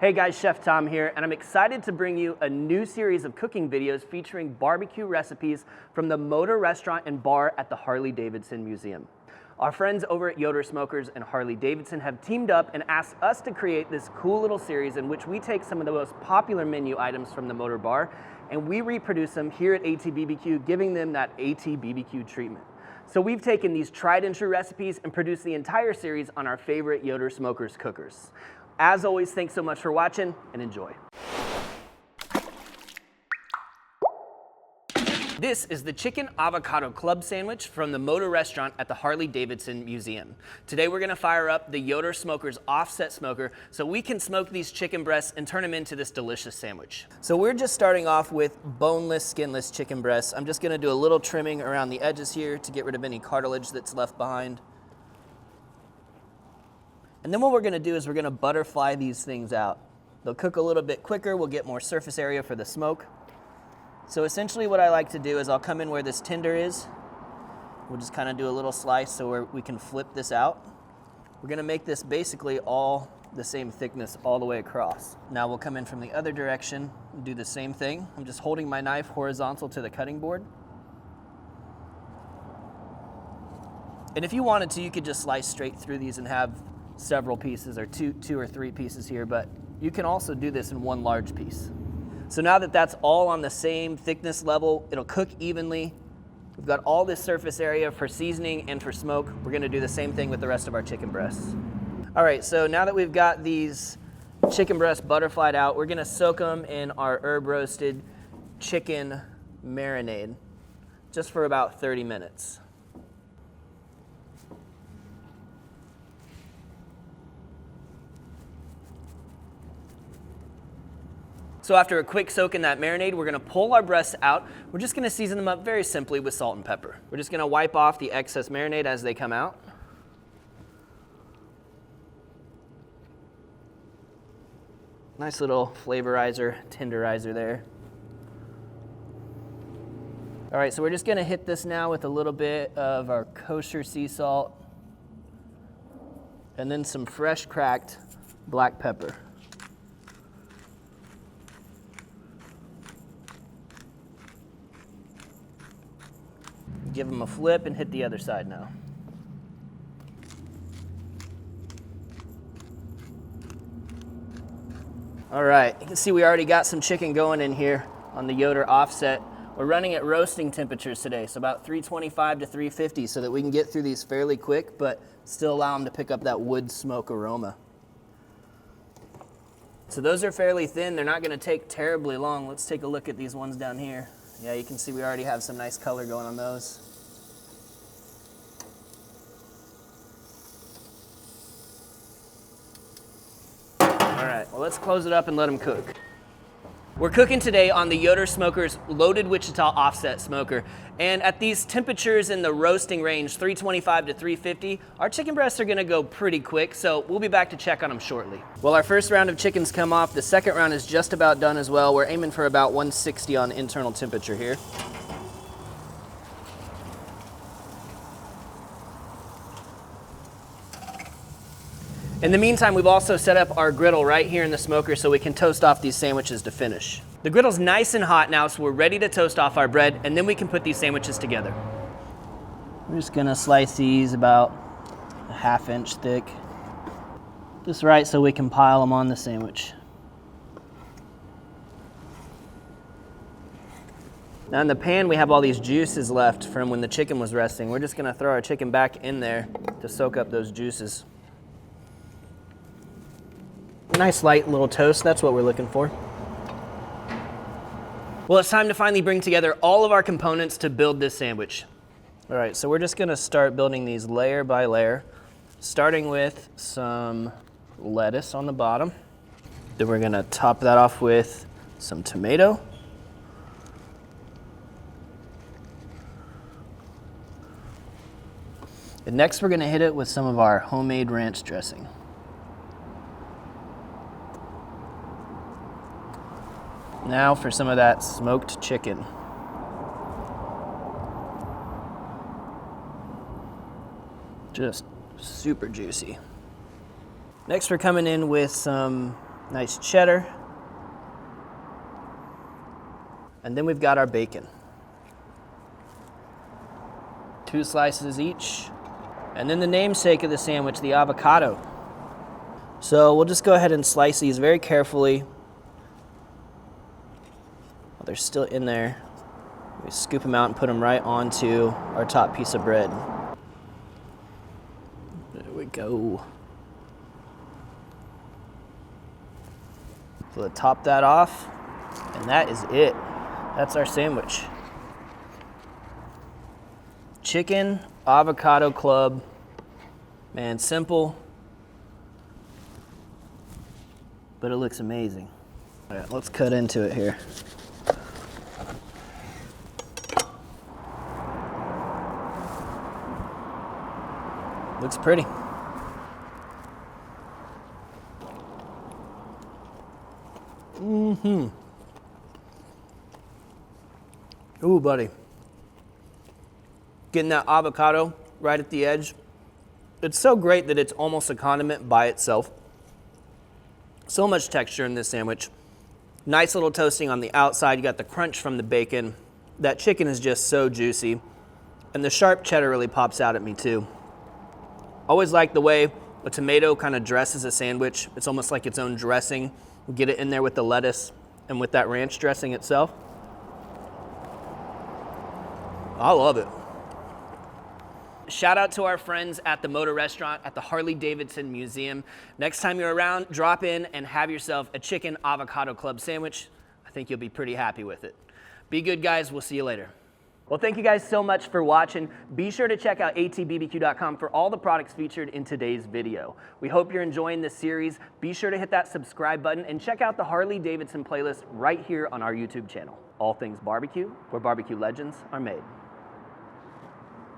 Hey guys, Chef Tom here, and I'm excited to bring you a new series of cooking videos featuring barbecue recipes from the Motor Restaurant and Bar at the Harley-Davidson Museum. Our friends over at Yoder Smokers and Harley-Davidson have teamed up and asked us to create this cool little series in which we take some of the most popular menu items from the Motor Bar and we reproduce them here at ATBBQ, giving them that ATBBQ treatment. So we've taken these tried and true recipes and produced the entire series on our favorite Yoder Smokers cookers. As always, thanks so much for watching and enjoy. This is the Chicken Avocado Club Sandwich from the Motor Restaurant at the Harley-Davidson Museum. Today we're gonna fire up the Yoder Smokers offset smoker so we can smoke these chicken breasts and turn them into this delicious sandwich. So we're just starting off with boneless, skinless chicken breasts. I'm just gonna do a little trimming around the edges here to get rid of any cartilage that's left behind. And then what we're gonna do is we're gonna butterfly these things out. They'll cook a little bit quicker, we'll get more surface area for the smoke. So essentially what I like to do is I'll come in where this tender is. We'll just kind of do a little slice so we can flip this out. We're gonna make this basically all the same thickness all the way across. Now we'll come in from the other direction and do the same thing. I'm just holding my knife horizontal to the cutting board. And if you wanted to, you could just slice straight through these and have several pieces or two or three pieces here, but you can also do this in one large piece. So now that that's all on the same thickness level, it'll cook evenly. We've got all this surface area for seasoning and for smoke. We're gonna do the same thing with the rest of our chicken breasts. All right, so now that we've got these chicken breasts butterflied out, we're gonna soak them in our herb roasted chicken marinade just for about 30 minutes. So after a quick soak in that marinade, we're gonna pull our breasts out. We're just gonna season them up very simply with salt and pepper. We're just gonna wipe off the excess marinade as they come out. Nice little flavorizer, tenderizer there. All right, so we're just gonna hit this now with a little bit of our kosher sea salt and then some fresh cracked black pepper. Give them a flip and hit the other side now. All right, you can see we already got some chicken going in here on the Yoder offset. We're running at roasting temperatures today, so about 325 to 350 so that we can get through these fairly quick, but still allow them to pick up that wood smoke aroma. So those are fairly thin. They're not gonna take terribly long. Let's take a look at these ones down here. Yeah, you can see we already have some nice color going on those. All right, well, let's close it up and let them cook. We're cooking today on the Yoder Smokers Loaded Wichita Offset Smoker. And at these temperatures in the roasting range, 325 to 350, our chicken breasts are gonna go pretty quick, so we'll be back to check on them shortly. Well, our first round of chickens come off. The second round is just about done as well. We're aiming for about 160 on internal temperature here. In the meantime, we've also set up our griddle right here in the smoker so we can toast off these sandwiches to finish. The griddle's nice and hot now, so we're ready to toast off our bread, and then we can put these sandwiches together. We're just gonna slice these about a ½ inch thick. Just right so we can pile them on the sandwich. Now in the pan, we have all these juices left from when the chicken was resting. We're just gonna throw our chicken back in there to soak up those juices. Nice light little toast, that's what we're looking for. Well, it's time to finally bring together all of our components to build this sandwich. All right, so we're just gonna start building these layer by layer, starting with some lettuce on the bottom. Then we're gonna top that off with some tomato. And next we're gonna hit it with some of our homemade ranch dressing. Now for some of that smoked chicken. Just super juicy. Next we're coming in with some Nice cheddar. And then we've got our bacon. 2 slices each. And then the namesake of the sandwich, the avocado. So we'll just go ahead and slice these very carefully. While they're still in there, we scoop them out and put them right onto our top piece of bread. There we go. So we'll top that off, and that is it. That's our sandwich. Chicken Avocado Club. Man, simple, but it looks amazing. All right, let's cut into it here. Looks pretty. Ooh, buddy. Getting that avocado right at the edge. It's so great that it's almost a condiment by itself. So much texture in this sandwich. Nice little toasting on the outside. You got the crunch from the bacon. That chicken is just so juicy. And the sharp cheddar really pops out at me too. Always like the way a tomato kind of dresses a sandwich. It's almost like its own dressing. Get it in there with the lettuce and with that ranch dressing itself. I love it. Shout out to our friends at the Motor Restaurant at the Harley-Davidson Museum. Next time you're around, drop in and have yourself a chicken avocado club sandwich. I think you'll be pretty happy with it. Be good, guys. We'll see you later. Well, thank you guys so much for watching. Be sure to check out atbbq.com for all the products featured in today's video. We hope you're enjoying this series. Be sure to hit that subscribe button and check out the Harley-Davidson playlist right here on our YouTube channel. All things barbecue, where barbecue legends are made.